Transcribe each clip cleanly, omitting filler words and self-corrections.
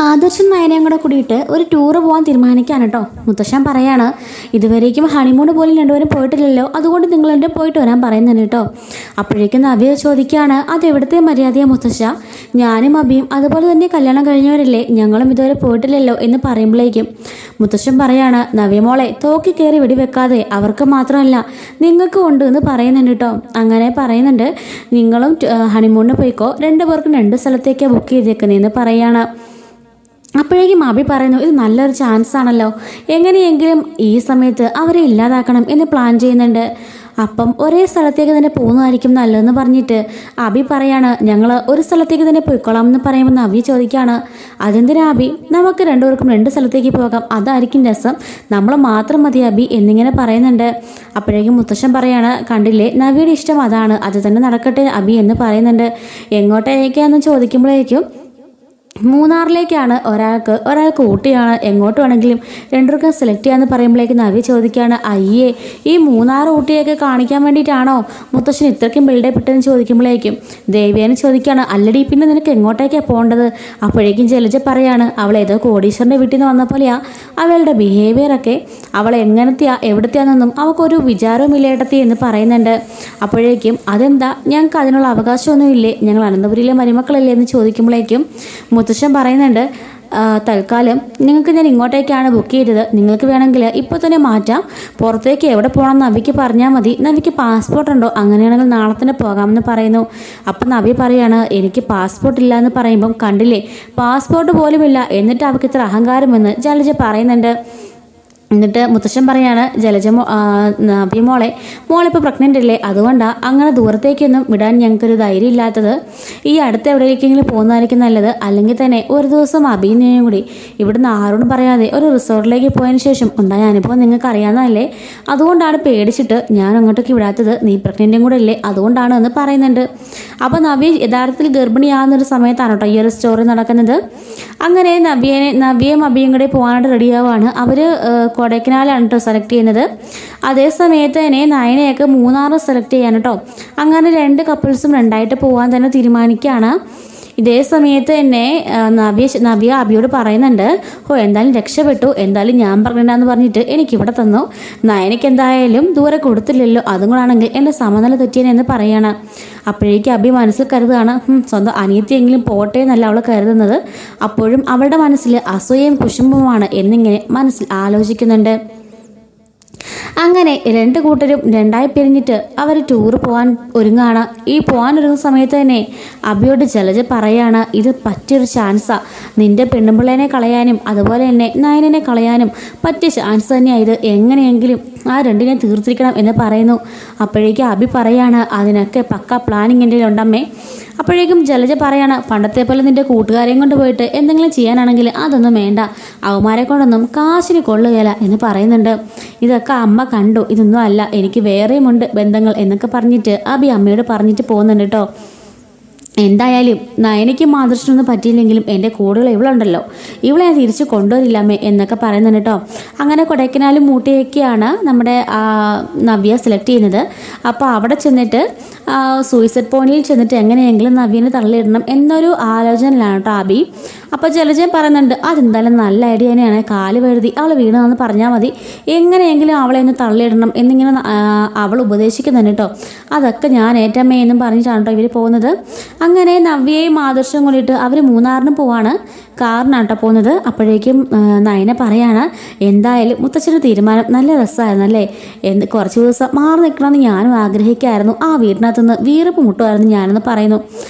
ആദർശം നയനയും കൂടെ കൂടിയിട്ട് ഒരു ടൂറ് പോകാൻ തീരുമാനിക്കുകയാണ് കേട്ടോ. മുത്തശ്ശൻ പറയാണ്, ഇതുവരേക്കും ഹണിമൂൺ പോലും രണ്ടുപേരും പോയിട്ടില്ലല്ലോ, അതുകൊണ്ട് നിങ്ങൾ എൻ്റെ പോയിട്ട് വരാൻ പറയുന്നുണ്ട് കേട്ടോ. അപ്പോഴേക്കും നവ്യ ചോദിക്കുകയാണ്, അതെവിടുത്തെ മര്യാദയാണ് മുത്തശ്ശ? ഞാനും അബിയും അതുപോലെ തന്നെ കല്യാണം കഴിഞ്ഞവരല്ലേ, ഞങ്ങളും ഇതുവരെ പോയിട്ടില്ലല്ലോ എന്ന് പറയുമ്പോഴേക്കും മുത്തശ്ശൻ പറയാണ്, നവ്യ മോളെ തോക്കി കയറി വെടിവെക്കാതെ, അവർക്ക് മാത്രമല്ല നിങ്ങൾക്കും ഉണ്ട് എന്ന് പറയുന്നുണ്ട് കേട്ടോ. അങ്ങനെ പറയുന്നുണ്ട്, നിങ്ങളും ഹണിമൂണിന് പോയിക്കോ, രണ്ടുപേർക്കും രണ്ട് സ്ഥലത്തേക്കാണ് ബുക്ക് ചെയ്തേക്കുന്നതെന്ന് പറയാണ്. അപ്പോഴേക്കും അബി പറയുന്നു, ഇത് നല്ലൊരു ചാൻസ് ആണല്ലോ, എങ്ങനെയെങ്കിലും ഈ സമയത്ത് അവരെ ഇല്ലാതാക്കണം എന്ന് പ്ലാൻ ചെയ്യുന്നുണ്ട്. അപ്പം ഒരേ സ്ഥലത്തേക്ക് തന്നെ പോകുന്നതായിരിക്കും നല്ലതെന്ന് പറഞ്ഞിട്ട് അബി പറയാണ്, ഞങ്ങൾ ഒരു സ്ഥലത്തേക്ക് തന്നെ പോയിക്കോളാം എന്ന് പറയുമ്പോൾ നവ്യ ചോദിക്കുകയാണ്, അതെന്തിനാ അബി, നമുക്ക് രണ്ടുപേർക്കും രണ്ട് സ്ഥലത്തേക്ക് പോകാം, അതായിരിക്കും രസം, നമ്മൾ മാത്രം മതി അബി എന്നിങ്ങനെ പറയുന്നുണ്ട്. അപ്പോഴേക്കും മുത്തശ്ശൻ പറയാണ്, കണ്ടില്ലേ നവ്യയുടെ ഇഷ്ടം അതാണ്, അത് തന്നെ നടക്കട്ടെ അബി എന്ന് പറയുന്നുണ്ട്. എങ്ങോട്ടേക്കാന്ന് ചോദിക്കുമ്പോഴേക്കും മൂന്നാറിലേക്കാണ്, ഒരാൾക്ക് ഊട്ടിയാണ്, എങ്ങോട്ട് വേണമെങ്കിലും രണ്ടുപേർക്കും സെലക്ട് ചെയ്യാമെന്ന് പറയുമ്പോഴേക്കും നവ്യ ചോദിക്കുകയാണ്, അയ്യേ ഈ മൂന്നാർ ഊട്ടിയൊക്കെ കാണിക്കാൻ വേണ്ടിയിട്ടാണോ മുത്തശ്ശൻ ഇത്രയ്ക്കും ബിൽഡപ്പ് ഇട്ടെന്ന് ചോദിക്കുമ്പോഴേക്കും ദേവിയാന് ചോദിക്കുകയാണ്, അല്ലടി പിന്നെ നിനക്ക് എങ്ങോട്ടേക്കാണ് പോകേണ്ടത്? അപ്പോഴേക്കും ജലജ പറയാണ്, അവൾ ഏതോ കോടീശ്വരൻ്റെ വീട്ടിൽ നിന്ന് വന്ന പോലെയാ അവളുടെ ബിഹേവിയറൊക്കെ, അവൾ എങ്ങനത്തെയാ എവിടത്തെയാണെന്നൊന്നും അവൾക്കൊരു വിചാരവും ഇല്ലേട്ടത്തി എന്ന് പറയുന്നുണ്ട്. അപ്പോഴേക്കും അതെന്താ, ഞങ്ങൾക്ക് അതിനുള്ള അവകാശമൊന്നും ഇല്ലേ, ഞങ്ങൾ അനന്തപുരിയിലെ മരുമക്കളല്ലേ എന്ന് ചോദിക്കുമ്പോഴേക്കും മുത്തശ്ശൻ പറയുന്നുണ്ട്, തൽക്കാലം നിങ്ങൾക്ക് ഞാൻ ഇങ്ങോട്ടേക്കാണ് ബുക്ക് ചെയ്തത്, നിങ്ങൾക്ക് വേണമെങ്കിൽ ഇപ്പോൾ തന്നെ മാറ്റാം, പുറത്തേക്ക് എവിടെ പോകണം നവിക്ക് പറഞ്ഞാൽ മതി, നവിക്ക് പാസ്പോർട്ട് ഉണ്ടോ, അങ്ങനെയാണെങ്കിൽ നാളെ തന്നെ പോകാമെന്ന് പറയുന്നു. അപ്പം നവി പറയാണ്, എനിക്ക് പാസ്പോർട്ട് ഇല്ല എന്ന് പറയുമ്പം കണ്ടില്ലേ പാസ്പോർട്ട് പോലുമില്ല, എന്നിട്ട് അവൾക്ക് ഇത്ര അഹങ്കാരമെന്ന് ജലജ പറയുന്നുണ്ട്. എന്നിട്ട് മുത്തശ്ശൻ പറയാണ്, ജലജ നവ്യ മോളിപ്പോൾ പ്രഗ്നൻ്റ് അല്ലേ, അതുകൊണ്ടാണ് അങ്ങനെ ദൂരത്തേക്കൊന്നും വിടാൻ ഞങ്ങൾക്കൊരു ധൈര്യം ഇല്ലാത്തത്, ഈ അടുത്ത് എവിടേക്കെങ്കിലും പോകുന്നതായിരിക്കും നല്ലത്, അല്ലെങ്കിൽ തന്നെ ഒരു ദിവസം അഭിനയം കൂടി ഇവിടുന്ന് ആരോടും പറയാതെ ഒരു റിസോർട്ടിലേക്ക് പോയതിന് ശേഷം ഉണ്ടായ അനുഭവം നിങ്ങൾക്ക് അറിയാവുന്നതല്ലേ, അതുകൊണ്ടാണ് പേടിച്ചിട്ട് ഞാൻ അങ്ങോട്ടേക്ക് വിടാത്തത്, നീ പ്രഗ്നൻറ്റും കൂടെ അല്ലേ അതുകൊണ്ടാണ് എന്ന് പറയുന്നുണ്ട്. അപ്പോൾ നവ്യ യഥാർത്ഥത്തിൽ ഗർഭിണിയാകുന്നൊരു സമയത്താണ് കേട്ടോ ഈ ഒരു സ്റ്റോറി നടക്കുന്നത്. അങ്ങനെ നവ്യയും അഭിയും കൂടെ പോകാനായിട്ട് റെഡിയാവാണ്. അവർ കൊടൈക്കനാലാണ് കേട്ടോ സെലക്ട് ചെയ്യുന്നത്. അതേ സമയത്ത് തന്നെ നയനയൊക്കെ മൂന്നാറ് സെലക്ട് ചെയ്യാൻ കേട്ടോ. അങ്ങനെ രണ്ട് കപ്പിൾസും രണ്ടായിട്ട് പോകാൻ തന്നെ തീരുമാനിക്കുകയാണ്. ഇതേ സമയത്ത് തന്നെ നവ്യ അബിയോട് പറയുന്നുണ്ട്, എന്തായാലും രക്ഷപ്പെട്ടു, എന്തായാലും ഞാൻ പറഞ്ഞിട്ടാന്ന് പറഞ്ഞിട്ട് എനിക്കിവിടെ തന്നു, നയനയ്ക്ക് എന്തായാലും ദൂരെ കൊടുത്തില്ലല്ലോ, അതും കൂടാണെങ്കിൽ എൻ്റെ സമനില തെറ്റിയെന്ന് പറയാണ്. അപ്പോഴേക്കും അബി മനസ്സിൽ കരുതുകയാണ്, സ്വന്തം അനിയത്തിയെങ്കിലും പോട്ടെ എന്നല്ല അവൾ കരുതുന്നത്, അപ്പോഴും അവളുടെ മനസ്സിൽ അസൂയയും കുശുമ്പുമാണ് എന്നിങ്ങനെ മനസ്സിൽ ആലോചിക്കുന്നുണ്ട്. അങ്ങനെ രണ്ട് കൂട്ടരും രണ്ടായി പിരിഞ്ഞിട്ട് അവർ ടൂർ പോകാൻ ഒരുങ്ങാണ്. ഈ പോകാനൊരുങ്ങുന്ന സമയത്ത് തന്നെ അബിയോട് ജലജ പറയാണ്, ഇത് പറ്റിയൊരു ചാൻസാണ്, നിന്റെ പെണ്ണുമ്പിള്ളേനെ കളയാനും അതുപോലെ തന്നെ നയനെ കളയാനും പറ്റിയ ചാൻസ് തന്നെയാണ് ഇത്, എങ്ങനെയെങ്കിലും ആ രണ്ടിനെ തീർത്തിരിക്കണം എന്ന് പറയുന്നു. അപ്പോഴേക്കും അബി പറയാണ്, അതിനൊക്കെ പക്ക പ്ലാനിങ് എൻ്റെ ഉണ്ടമ്മേ. അപ്പോഴേക്കും ജലജ പറയാണ്, പണ്ടത്തെ പോലെ നിന്റെ കൂട്ടുകാരെയും കൊണ്ട് പോയിട്ട് എന്തെങ്കിലും ചെയ്യാനാണെങ്കിൽ അതൊന്നും വേണ്ട, അവന്മാരെ കൊണ്ടൊന്നും കാശിന് കൊള്ളുകയില്ല എന്ന് പറയുന്നുണ്ട്. ഇതൊക്കെ അമ്മ കണ്ടു, ഇതൊന്നും അല്ല, എനിക്ക് വേറെയുമുണ്ട് ബന്ധങ്ങൾ എന്നൊക്കെ പറഞ്ഞിട്ട് അബി അമ്മയോട് പറഞ്ഞിട്ട് പോകുന്നുണ്ട് കേട്ടോ. എന്തായാലും നയനയ്ക്കും മാതൃഷ്ണൊന്നും പറ്റിയില്ലെങ്കിലും എൻ്റെ കൂടുതൽ ഇവളുണ്ടല്ലോ, ഇവളെ ഞാൻ തിരിച്ച് കൊണ്ടുവരില്ലാമേ എന്നൊക്കെ പറയുന്നുണ്ട് കേട്ടോ. അങ്ങനെ കൊടൈക്കനാലും ഊട്ടിയൊക്കെയാണ് നമ്മുടെ നവ്യ സെലക്ട് ചെയ്യുന്നത്. അപ്പോൾ അവിടെ ചെന്നിട്ട് സൂയിസൈഡ് പോയിന്റിൽ ചെന്നിട്ട് എങ്ങനെയെങ്കിലും നവ്യനെ തള്ളിയിടണം എന്നൊരു ആലോചനയിലാണ് കേട്ടോ അബി. അപ്പോൾ ജലജൻ പറയുന്നുണ്ട്, അതെന്തായാലും നല്ല ഐഡിയ തന്നെയാണ്, കാല് വഴുതി അവൾ വീണെന്ന് പറഞ്ഞാൽ മതി, എങ്ങനെയെങ്കിലും അവളെ ഒന്ന് തള്ളിയിടണം എന്നിങ്ങനെ അവൾ ഉപദേശിക്കുന്നുണ്ട് കേട്ടോ. അതൊക്കെ ഞാൻ ഏറ്റമ്മേ എന്നും പറഞ്ഞിട്ടാണ് കേട്ടോ ഇവർ പോകുന്നത്. അങ്ങനെ നവ്യയും ആദർശവും കൂടിയിട്ട് അവർ മൂന്നാറിന് പോവാണ്, കാറിനാട്ടോ പോകുന്നത്. അപ്പോഴേക്കും നയന പറയാണ്, എന്തായാലും മുത്തച്ഛൻ്റെ തീരുമാനം നല്ല രസമായിരുന്നല്ലേ, കുറച്ച് ദിവസം മാറി നിൽക്കണമെന്ന് ഞാനും ആഗ്രഹിക്കായിരുന്നു, ആ വീടിനകത്തുനിന്ന് വീർപ്പ് മുട്ടുമായിരുന്നു ഞാനെന്ന് പറയുന്നു.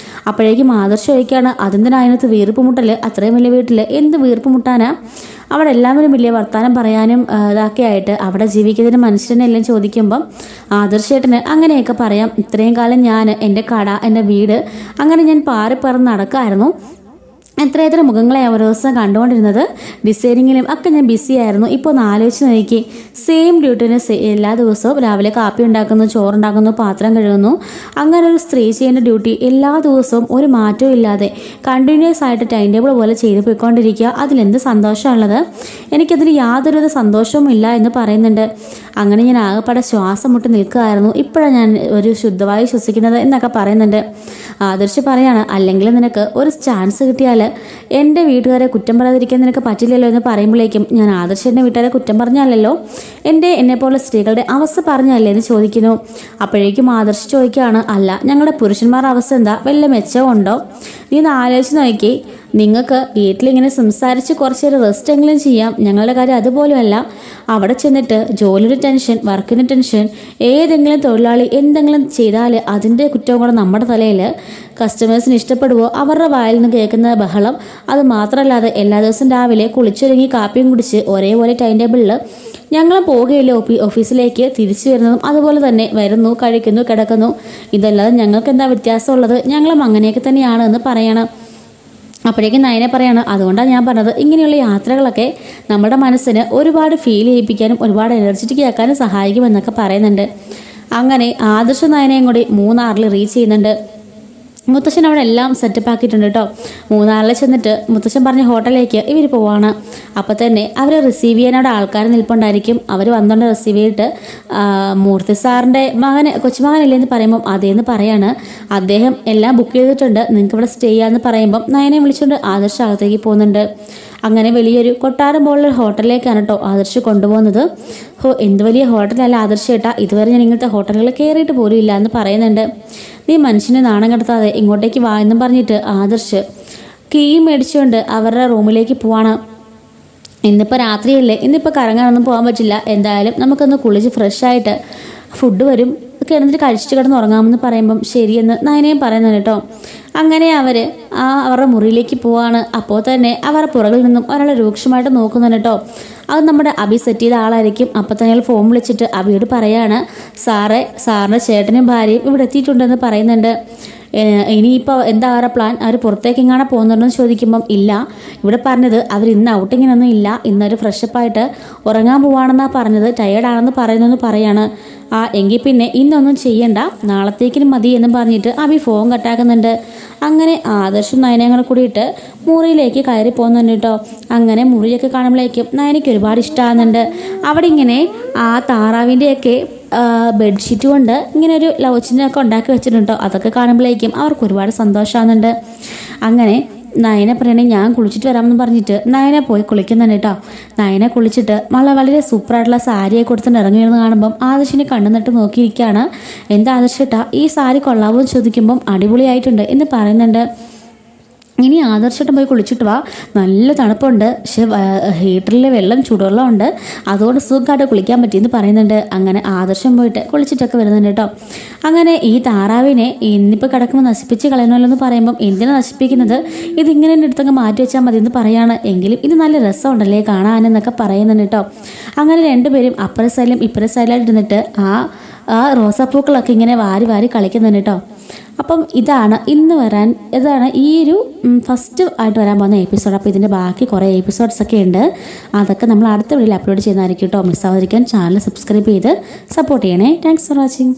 അപ്പോഴേക്കും ആദർശം ചോദിക്കുകയാണ്, അതെന്തിനാ അതിനകത്ത് വീർപ്പ് മുട്ടൽ, അത്രയും വലിയ വീട്ടിൽ എന്ത് വീർപ്പ് മുട്ടാനാ, അവിടെ എല്ലാവരും വലിയ വർത്താനം പറയാനും ഇതൊക്കെ ആയിട്ട് അവിടെ ജീവിക്കുന്നതിന് മനുഷ്യനെല്ലാം ചോദിക്കുമ്പം ആദർശേട്ടന് അങ്ങനെയൊക്കെ പറയാം, ഇത്രയും കാലം ഞാൻ എൻ്റെ കട എൻ്റെ വീട് അങ്ങനെ ഞാൻ പാറിപ്പറന്ന് നടക്കായിരുന്നു, എത്ര മുഖങ്ങളെ ഓരോ ദിവസം കണ്ടുകൊണ്ടിരുന്നത്, ഡിസൈനിങ്ങിലും ഒക്കെ ഞാൻ ബിസി ആയിരുന്നു. ഇപ്പോൾ ഒന്ന് ആലോചിച്ച് നോക്കി, സെയിം ഡ്യൂട്ടിന് എല്ലാ ദിവസവും രാവിലെ കാപ്പി ഉണ്ടാക്കുന്നു, ചോറുണ്ടാക്കുന്നു, പാത്രം കഴുകുന്നു, അങ്ങനെ ഒരു സ്ത്രീ ചെയ്യേണ്ട ഡ്യൂട്ടി എല്ലാ ദിവസവും ഒരു മാറ്റവും ഇല്ലാതെ കണ്ടിന്യൂസ് ആയിട്ട് ടൈം ടേബിൾ പോലെ ചെയ്തു പോയിക്കൊണ്ടിരിക്കുക, അതിലെന്ത് സന്തോഷമുള്ളത്, എനിക്കതിൽ യാതൊരുവിധ സന്തോഷവും ഇല്ല എന്ന് പറയുന്നുണ്ട്. അങ്ങനെ ഞാൻ ആകെപ്പാടെ ശ്വാസം മുട്ടി നിൽക്കുകയായിരുന്നു. ഇപ്പോഴാണ് ഞാൻ ഒരു ശുദ്ധവായു ശ്വസിക്കുന്നത് എന്നൊക്കെ പറയുന്നുണ്ട്. ആദർശ് പറയാണ്, അല്ലെങ്കിൽ നിനക്ക് ഒരു ചാൻസ് കിട്ടിയാൽ എൻ്റെ വീട്ടുകാരെ കുറ്റം പറയാതിരിക്കാൻ നിനക്ക് പറ്റില്ലല്ലോ എന്ന് പറയുമ്പോഴേക്കും ഞാൻ ആദർശൻ്റെ വീട്ടുകാരെ കുറ്റം പറഞ്ഞാലല്ലോ എന്നെപ്പോലെ സ്ത്രീകളുടെ അവസ്ഥ പറഞ്ഞല്ലേ എന്ന് ചോദിക്കുന്നു. അപ്പോഴേക്കും ആദർശ് ചോദിക്കുകയാണ്, അല്ല ഞങ്ങളുടെ പുരുഷന്മാരുടെ അവസ്ഥ എന്താ, വല്ല മെച്ചമുണ്ടോ? നീ ഒന്ന് ആലോചിച്ച് നോക്കി, നിങ്ങൾക്ക് വീട്ടിലിങ്ങനെ സംസാരിച്ച് കുറച്ചേരം റെസ്റ്റ് എങ്കിലും ചെയ്യാം. ഞങ്ങളുടെ കാര്യം അതുപോലുമല്ല. അവിടെ ചെന്നിട്ട് ജോലിയുടെ ടെൻഷൻ, വർക്കിൻ്റെ ടെൻഷൻ, ഏതെങ്കിലും തൊഴിലാളി എന്തെങ്കിലും ചെയ്താൽ അതിൻ്റെ കുറ്റവും കൂടെ നമ്മുടെ തലയിൽ. കസ്റ്റമേഴ്സിന് ഇഷ്ടപ്പെടുവോ അവരുടെ വായിൽ നിന്ന് കേൾക്കുന്ന ബഹളം. അത് മാത്രമല്ലാതെ എല്ലാ ദിവസവും രാവിലെ കുളിച്ചൊരുങ്ങി കാപ്പിയും കുടിച്ച് ഒരേപോലെ ടൈം ടേബിളിൽ ഞങ്ങൾ പോവുകയില്ല ഓഫീസിലേക്ക്, തിരിച്ചു വരുന്നതും അതുപോലെ തന്നെ വരുന്നു, കഴിക്കുന്നു, കിടക്കുന്നു. ഇതല്ലാതെ ഞങ്ങൾക്ക് എന്താ വ്യത്യാസമുള്ളത്? ഞങ്ങളും അങ്ങനെയൊക്കെ തന്നെയാണ് എന്ന് പറയണം. അപ്പോഴേക്കും നയന പറയാണ്, അതുകൊണ്ടാണ് ഞാൻ പറഞ്ഞത് ഇങ്ങനെയുള്ള യാത്രകളൊക്കെ നമ്മുടെ മനസ്സിന് ഒരുപാട് ഫീൽ ചെയ്യിപ്പിക്കാനും ഒരുപാട് എനർജറ്റിക് ആക്കാനും സഹായിക്കുമെന്നൊക്കെ പറയുന്നുണ്ട്. അങ്ങനെ ആദർശ നയനയും കൂടി മൂന്നാറിൽ റീച്ച് ചെയ്യുന്നുണ്ട്. മുത്തശ്ശൻ അവിടെ എല്ലാം സെറ്റപ്പ് ആക്കിയിട്ടുണ്ട് കേട്ടോ. മൂന്നാറിൽ ചെന്നിട്ട് മുത്തശ്ശൻ പറഞ്ഞ ഹോട്ടലിലേക്ക് ഇവർ പോവാണ്. അപ്പോൾ തന്നെ അവർ റിസീവ് ചെയ്യാൻ അവിടെ ആൾക്കാർ നിൽപ്പുണ്ടായിരിക്കും. അവർ വന്നുകൊണ്ട് റിസീവ് ചെയ്തിട്ട് മൂർത്തി സാറിൻ്റെ കൊച്ചുമകനല്ലേ എന്ന് പറയുമ്പം അതേന്ന് പറയാണ്. അദ്ദേഹം എല്ലാം ബുക്ക് ചെയ്തിട്ടുണ്ട്, നിങ്ങൾക്ക് ഇവിടെ സ്റ്റേ ചെയ്യാമെന്ന് പറയുമ്പം നയനെ വിളിച്ചുകൊണ്ട് ആദർശ അകത്തേക്ക് പോകുന്നുണ്ട്. അങ്ങനെ വലിയൊരു കൊട്ടാരം പോലുള്ള ഹോട്ടലിലേക്കാണ് കേട്ടോ ആദർശ് കൊണ്ടുപോകുന്നത്. എന്ത് വലിയ ഹോട്ടലല്ല ആദർശ് ചേട്ടാ, ഇതുവരെ ഞാൻ ഇങ്ങനത്തെ ഹോട്ടലുകൾ കയറിയിട്ട് പോലും ഇല്ല എന്ന് പറയുന്നുണ്ട്. നീ മനുഷ്യനെ നാണം കടത്താതെ ഇങ്ങോട്ടേക്ക് വാ എന്നും പറഞ്ഞിട്ട് ആദർശ് കീ മേടിച്ചുകൊണ്ട് അവരുടെ റൂമിലേക്ക് പോവാണ്. ഇന്നിപ്പോൾ രാത്രിയല്ലേ, ഇന്നിപ്പോൾ കറങ്ങാനൊന്നും പോകാൻ പറ്റില്ല, എന്തായാലും നമുക്കൊന്ന് കുളിച്ച് ഫ്രഷായിട്ട് ഫുഡ് വരും, കിടന്നിട്ട് കഴിച്ചിട്ട് കിടന്ന് ഉറങ്ങാമെന്ന് പറയുമ്പം ശരിയെന്ന് നയനയും പറയുന്നുണ്ട് കേട്ടോ. അങ്ങനെ അവർ അവരുടെ മുറിയിലേക്ക് പോവാണ്. അപ്പോൾ തന്നെ അവരുടെ പുറകിൽ നിന്നും ഒരാളെ രൂക്ഷമായിട്ട് നോക്കുന്നുണ്ട് കേട്ടോ. അത് നമ്മുടെ അബി സെറ്റ് ചെയ്ത ആളായിരിക്കും. അപ്പോൾ തന്നെ ഫോൺ വിളിച്ചിട്ട് അബിയോട് പറയാണ്, സാറിൻ്റെ ചേട്ടനും ഭാര്യയും ഇവിടെ എത്തിയിട്ടുണ്ടെന്ന് പറയുന്നുണ്ട്. ഇനിയിപ്പോൾ എന്താ അവരുടെ പ്ലാൻ, അവർ പുറത്തേക്ക് എങ്ങാണെ പോകുന്നുണ്ടെന്ന് ചോദിക്കുമ്പം ഇല്ല, ഇവിടെ പറഞ്ഞത് അവർ ഇന്ന് ഔട്ടിങ്ങിനൊന്നും ഇല്ല, ഇന്നൊരു ഫ്രഷപ്പായിട്ട് ഉറങ്ങാൻ പോവാണെന്നാണ് പറഞ്ഞത്, ടയേർഡാണെന്ന് പറയുന്നെന്ന് പറയാണ്. എങ്കിൽ പിന്നെ ഇന്നൊന്നും ചെയ്യണ്ട, നാളത്തേക്കിനും മതി എന്നും പറഞ്ഞിട്ട് അബി ഫോൺ കട്ടാക്കുന്നുണ്ട്. അങ്ങനെ ആദർശും നയനയും കൂടെ കൂടിയിട്ട് മുറിയിലേക്ക് കയറി പോകുന്നുണ്ട് കേട്ടോ. അങ്ങനെ മുറിയൊക്കെ കാണുമ്പോഴേക്കും നയനയ്ക്ക് ഒരുപാട് ഇഷ്ടമാകുന്നുണ്ട്. അവിടെ ഇങ്ങനെ ആ താറാവിൻ്റെയൊക്കെ ബെഡ്ഷീറ്റ് കൊണ്ട് ഇങ്ങനെ ഒരു ലവ് ചിഹ്നമൊക്കെ ഉണ്ടാക്കി വെച്ചിട്ടുണ്ടോ, അതൊക്കെ കാണുമ്പോഴേക്കും അവർക്ക് ഒരുപാട് സന്തോഷമാകുന്നുണ്ട്. അങ്ങനെ നയനെ പറയണേ ഞാൻ കുളിച്ചിട്ട് വരാമെന്ന് പറഞ്ഞിട്ട് നയനെ പോയി കുളിക്കുന്നുണ്ട് കേട്ടോ. നയനെ കുളിച്ചിട്ട് വളരെ സൂപ്പറായിട്ടുള്ള സാരിയെ കൊടുത്തിട്ട് ഇറങ്ങി വരുന്ന കാണുമ്പം ആദർശിനെ കണ്ണുനട്ട് നോക്കിയിരിക്കുകയാണ്. എന്താ ആദർശേട്ടാ ഈ സാരി കൊള്ളാവോ എന്ന് ചോദിക്കുമ്പം അടിപൊളിയായിട്ടുണ്ട് എന്ന് പറയുന്നുണ്ട്. ഇനി ആദർശമായിട്ടും പോയി കുളിച്ചിട്ട് വാ, നല്ല തണുപ്പുണ്ട്, പക്ഷെ ഹീറ്ററിൽ ചൂടുവെള്ളം ഉണ്ട്, അതുകൊണ്ട് സുഖമായിട്ട് കുളിക്കാൻ പറ്റിയെന്ന് പറയുന്നുണ്ട്. അങ്ങനെ ആദർശം പോയിട്ട് കുളിച്ചിട്ടൊക്കെ വരുന്നുണ്ട് കേട്ടോ. അങ്ങനെ ഈ താറാവിനെ ഇന്നിപ്പോൾ കിടക്കുമ്പോൾ നശിപ്പിച്ച് കളയണമല്ലോ എന്ന് പറയുമ്പം എന്തിനാണ് നശിപ്പിക്കുന്നത്, ഇതിങ്ങനെ എടുത്തങ്ങ് മാറ്റി വെച്ചാൽ മതി എന്ന് പറയാണ്. എങ്കിലും ഇത് നല്ല രസമുണ്ടല്ലേ കാണാനെന്നൊക്കെ പറയുന്നുണ്ട് കേട്ടോ. അങ്ങനെ രണ്ടുപേരും അപ്പുറ സൈഡിലും ഇപ്പുറ സൈഡിലായിട്ട് ഇരുന്നിട്ട് ആ റോസാപ്പൂക്കളൊക്കെ ഇങ്ങനെ വാരി കളിക്കുന്നുണ്ട് കേട്ടോ. അപ്പം ഇതാണ് ഈ ഒരു ഫസ്റ്റ് ആയിട്ട് വരാൻ പോകുന്ന എപ്പിസോഡ്. അപ്പോൾ ഇതിൻ്റെ ബാക്കി കുറേ എപ്പിസോഡ്സ് ഒക്കെ ഉണ്ട്, അതൊക്കെ നമ്മൾ അടുത്ത വീഡിയോയിൽ അപ്ലോഡ് ചെയ്യുന്നതായിരിക്കും കേട്ടോ. മിസ്സാവാതിരിക്കാൻ ചാനൽ സബ്സ്ക്രൈബ് ചെയ്ത് സപ്പോർട്ട് ചെയ്യണേ. Thanks for watching.